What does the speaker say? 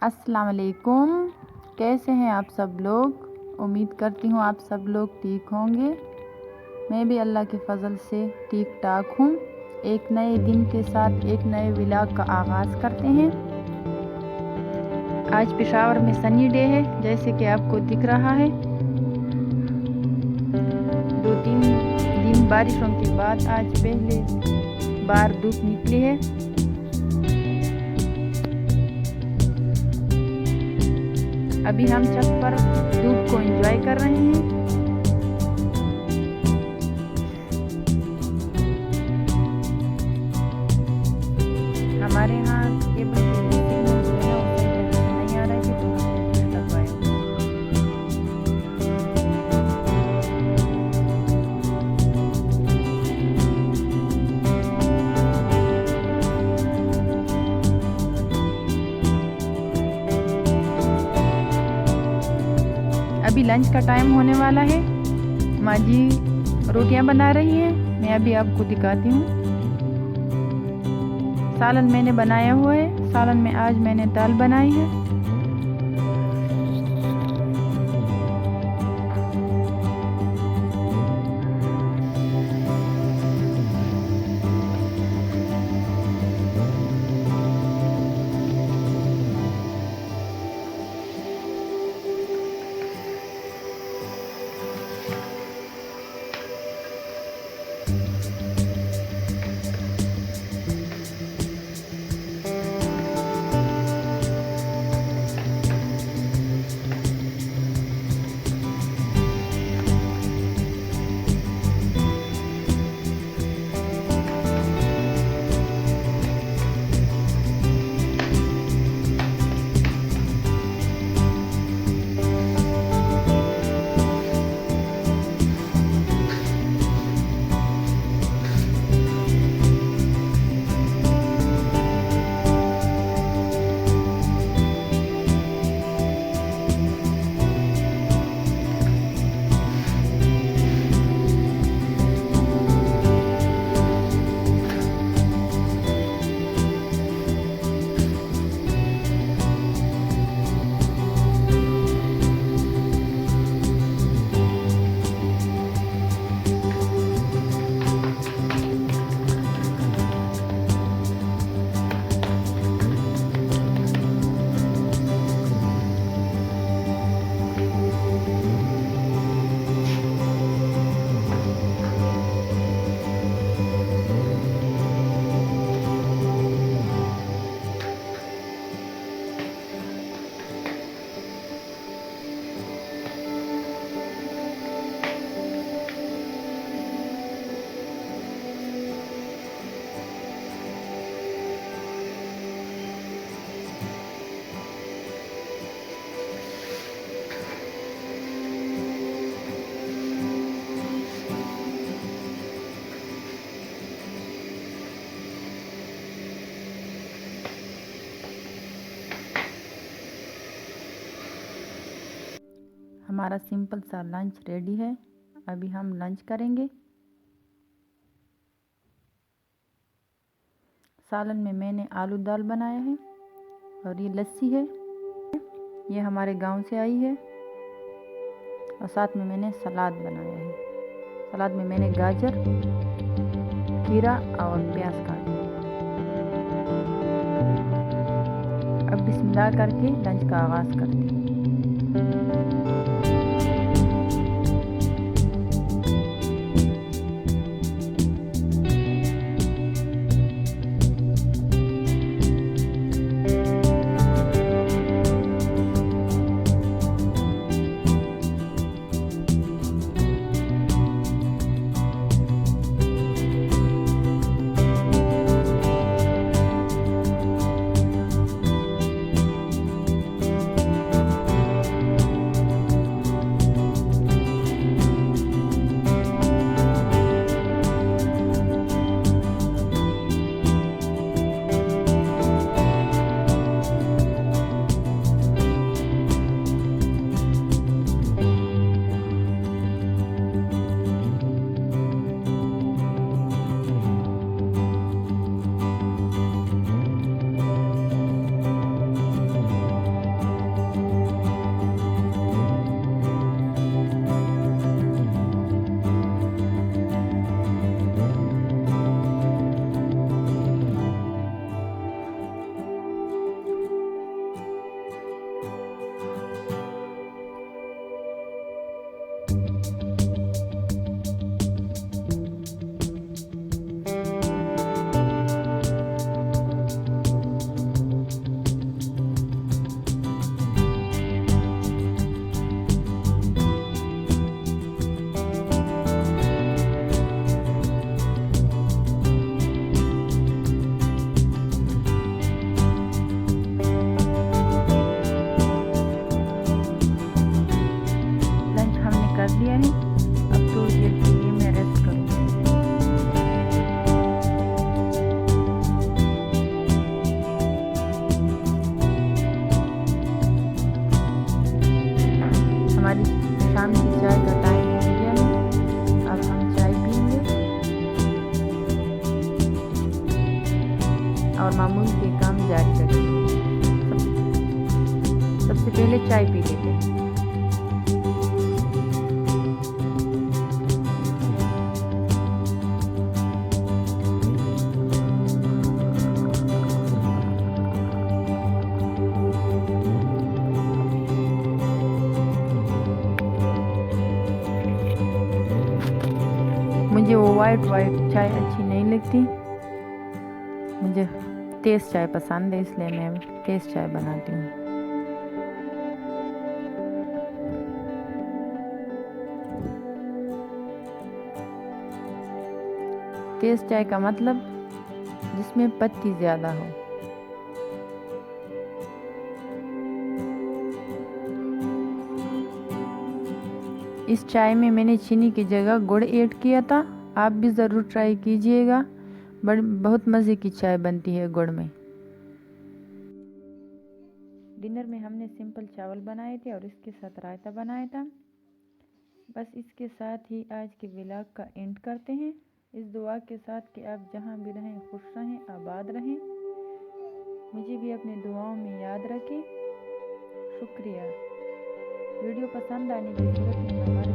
अस्सलाम वालेकुम। कैसे हैं आप सब लोग? उम्मीद करती हूँ आप सब लोग ठीक होंगे। मैं भी अल्लाह के फ़ज़ल से ठीक ठाक हूँ। एक नए दिन के साथ एक नए व्लॉग का आगाज़ करते हैं। आज पेशावर में सनी डे है, जैसे कि आपको दिख रहा है। 2-3 दिन बारिशों के बाद आज पहले बार धूप निकली है। अभी हम छत पर धूप को एंजॉय कर रहे हैं। हमारे यहाँ केबल के सिग्नल जो है वो सही तरीके से नहीं आ रहे थे, तो हमने डिश लगवाया। अभी लंच का टाइम होने वाला है। माँ जी रोटियां बना रही हैं, मैं अभी आपको दिखाती हूँ। सालन मैंने बनाया हुआ है। सालन में आज मैंने दाल बनाई है। हमारा सिंपल सा लंच रेडी है। अभी हम लंच करेंगे। सालन में मैंने आलू दाल बनाया है और ये लस्सी है, ये हमारे गांव से आई है। और साथ में मैंने सलाद बनाया है। सलाद में मैंने गाजर, खीरा और प्याज काटे। अब बिस्मिल्लाह करके लंच का आगाज़ करते हैं। सबसे पहले चाय पी लेते हैं। मुझे वो वाइट चाय अच्छी नहीं लगती, मुझे तेज़ चाय पसंद है, इसलिए मैं तेज़ चाय बनाती हूँ। तेज़ चाय का मतलब जिसमें पत्ती ज़्यादा हो। इस चाय में मैंने चीनी की जगह गुड़ ऐड किया था, आप भी ज़रूर ट्राई कीजिएगा। बहुत मज़े की चाय बनती है गुड़ में। डिनर में हमने सिंपल चावल बनाए थे और इसके साथ रायता बनाया था। बस इसके साथ ही आज के व्लॉग का एंड करते हैं, इस दुआ के साथ कि आप जहाँ भी रहें खुश रहें, आबाद रहें। मुझे भी अपनी दुआओं में याद रखें। शुक्रिया। वीडियो पसंद आने की सूरत में हमारे